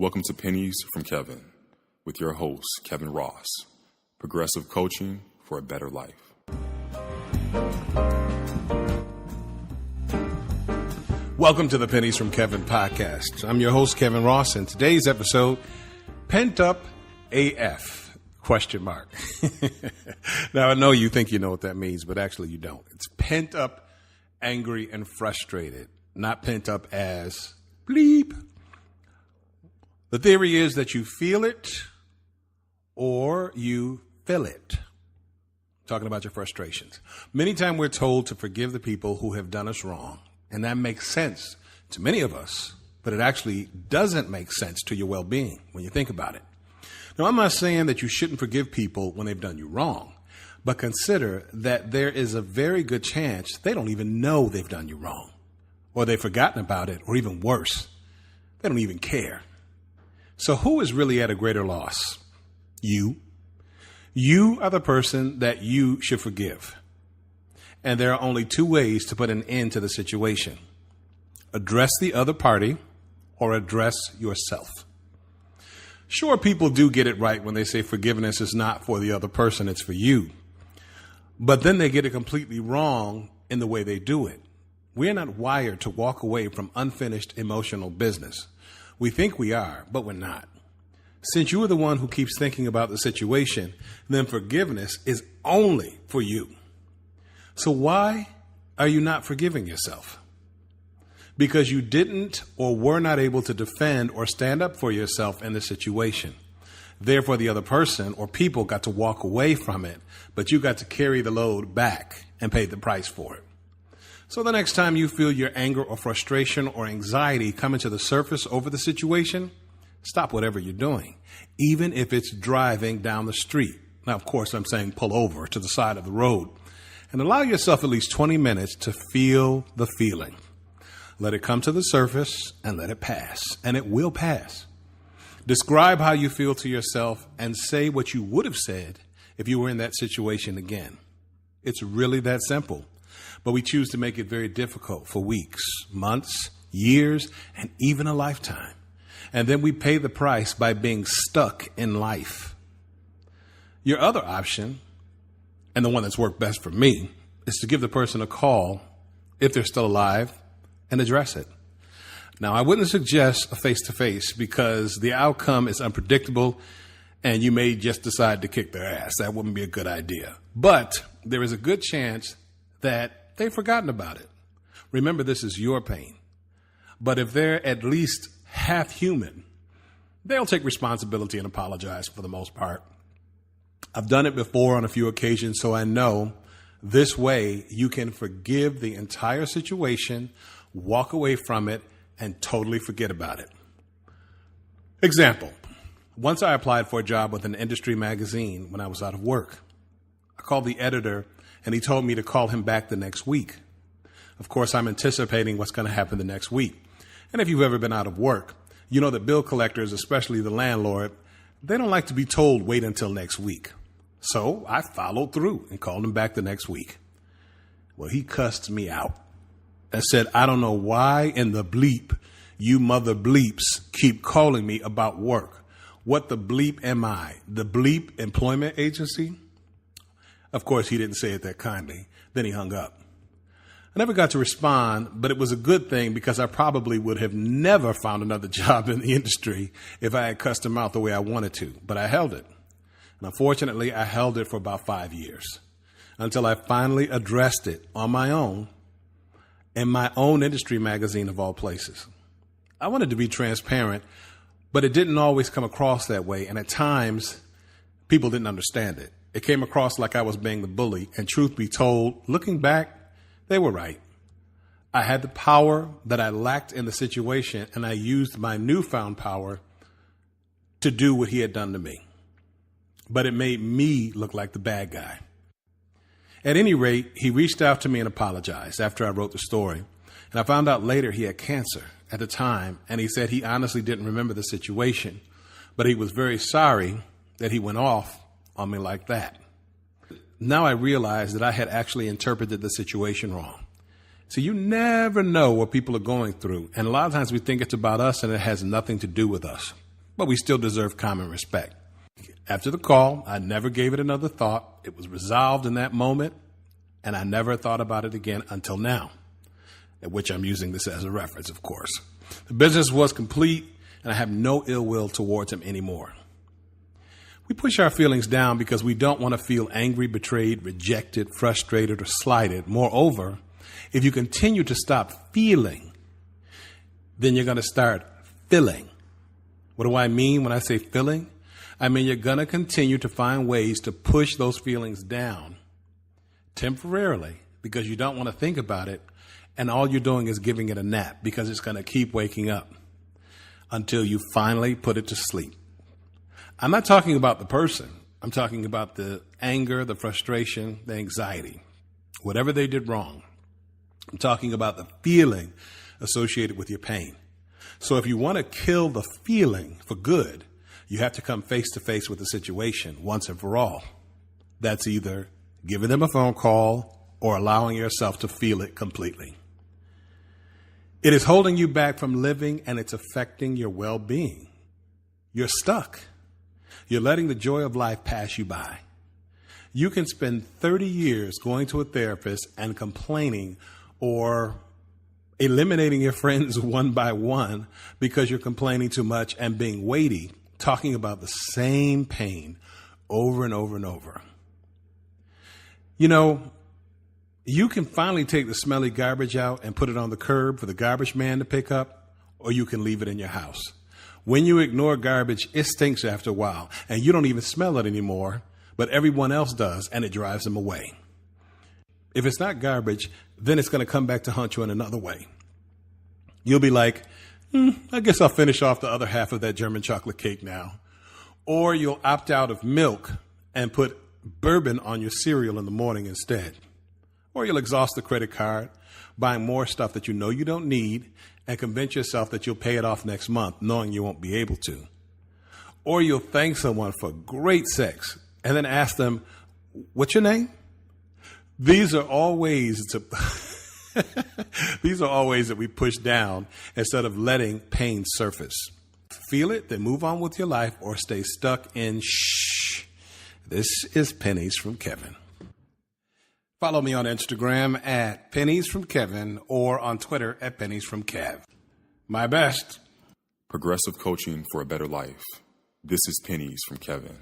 Welcome to Pennies from Kevin with your host, Kevin Ross, progressive coaching for a better life. Welcome to the Pennies from Kevin podcast. I'm your host, Kevin Ross, and today's episode, Pent Up AF, question mark. Now, I know you think you know what that means, but actually you don't. It's pent up, angry, and frustrated, not pent up as bleep. The theory is that you feel it or you feel it. Talking about your frustrations. Many times we're told to forgive the people who have done us wrong. And that makes sense to many of us, but it actually doesn't make sense to your well-being when you think about it. Now, I'm not saying that you shouldn't forgive people when they've done you wrong, but consider that there is a very good chance they don't even know they've done you wrong, or they've forgotten about it, or even worse, they don't even care. So who is really at a greater loss? You. You are the person that you should forgive. And there are only two ways to put an end to the situation. Address the other party or address yourself. Sure, people do get it right when they say forgiveness is not for the other person, it's for you. But then they get it completely wrong in the way they do it. We're not wired to walk away from unfinished emotional business. We think we are, but we're not. Since you are the one who keeps thinking about the situation, then forgiveness is only for you. So why are you not forgiving yourself? Because you didn't or were not able to defend or stand up for yourself in the situation. Therefore, the other person or people got to walk away from it, but you got to carry the load back and pay the price for it. So the next time you feel your anger or frustration or anxiety coming to the surface over the situation, stop whatever you're doing, even if it's driving down the street. Now, of course, I'm saying pull over to the side of the road and allow yourself at least 20 minutes to feel the feeling. Let it come to the surface and let it pass, and it will pass. Describe how you feel to yourself and say what you would have said if you were in that situation again. It's really that simple. But we choose to make it very difficult for weeks, months, years, and even a lifetime. And then we pay the price by being stuck in life. Your other option, and the one that's worked best for me, is to give the person a call, if they're still alive, and address it. Now, I wouldn't suggest a face-to-face because the outcome is unpredictable, and you may just decide to kick their ass. That wouldn't be a good idea. But there is a good chance that they've forgotten about it. Remember, this is your pain. But if they're at least half human, they'll take responsibility and apologize for the most part. I've done it before on a few occasions, so I know this way you can forgive the entire situation, walk away from it, and totally forget about it. Example, once I applied for a job with an industry magazine when I was out of work. I called the editor and he told me to call him back the next week. Of course, I'm anticipating what's going to happen the next week. And if you've ever been out of work, you know that bill collectors, especially the landlord, they don't like to be told wait until next week. So I followed through and called him back the next week. Well, he cussed me out and said, I don't know why in the bleep you mother bleeps keep calling me about work. What the bleep am I? The bleep employment agency? Of course, he didn't say it that kindly. Then he hung up. I never got to respond, but it was a good thing because I probably would have never found another job in the industry if I had cussed him out the way I wanted to. But I held it. And unfortunately, I held it for about 5 years until I finally addressed it on my own in my own industry magazine of all places. I wanted to be transparent, but it didn't always come across that way. And at times, people didn't understand it. It came across like I was being the bully, and truth be told, looking back, they were right. I had the power that I lacked in the situation, and I used my newfound power to do what he had done to me. But it made me look like the bad guy. At any rate, he reached out to me and apologized after I wrote the story, and I found out later he had cancer at the time, and he said he honestly didn't remember the situation, but he was very sorry that he went off on me like that. Now I realized that I had actually interpreted the situation wrong. So you never know what people are going through. And a lot of times we think it's about us and it has nothing to do with us. but we still deserve common respect. After the call, I never gave it another thought. It was resolved in that moment, and I never thought about it again until now, at which I'm using this as a reference, of course. The business was complete, and I have no ill will towards him anymore. We push our feelings down because we don't want to feel angry, betrayed, rejected, frustrated, or slighted. Moreover, if you continue to stop feeling, then you're going to start feeling. What do I mean when I say feeling? I mean you're going to continue to find ways to push those feelings down temporarily because you don't want to think about it, and all you're doing is giving it a nap because it's going to keep waking up until you finally put it to sleep. I'm not talking about the person. I'm talking about the anger, the frustration, the anxiety, whatever they did wrong. I'm talking about the feeling associated with your pain. So if you want to kill the feeling for good, you have to come face to face with the situation once and for all. That's either giving them a phone call or allowing yourself to feel it completely. It is holding you back from living, and it's affecting your well-being. You're stuck. You're letting the joy of life pass you by. You can spend 30 years going to a therapist and complaining or eliminating your friends one by one because you're complaining too much and being weighty, talking about the same pain over and over and over. You know, you can finally take the smelly garbage out and put it on the curb for the garbage man to pick up, or you can leave it in your house. When you ignore garbage, it stinks after a while, and you don't even smell it anymore, but everyone else does, and it drives them away. If it's not garbage, then it's going to come back to haunt you in another way. You'll be like, I guess I'll finish off the other half of that German chocolate cake now. Or you'll opt out of milk and put bourbon on your cereal in the morning instead. Or you'll exhaust the credit card, buying more stuff that you know you don't need, and convince yourself that you'll pay it off next month, knowing you won't be able to. Or you'll thank someone for great sex and then ask them, what's your name? These are all ways that we push down instead of letting pain surface. Feel it, then move on with your life or stay stuck in shh. This is Pennies from Kevin. Follow me on Instagram at Pennies from Kevin or on Twitter at Pennies from Kev. My best. Progressive coaching for a better life. This is Pennies from Kevin.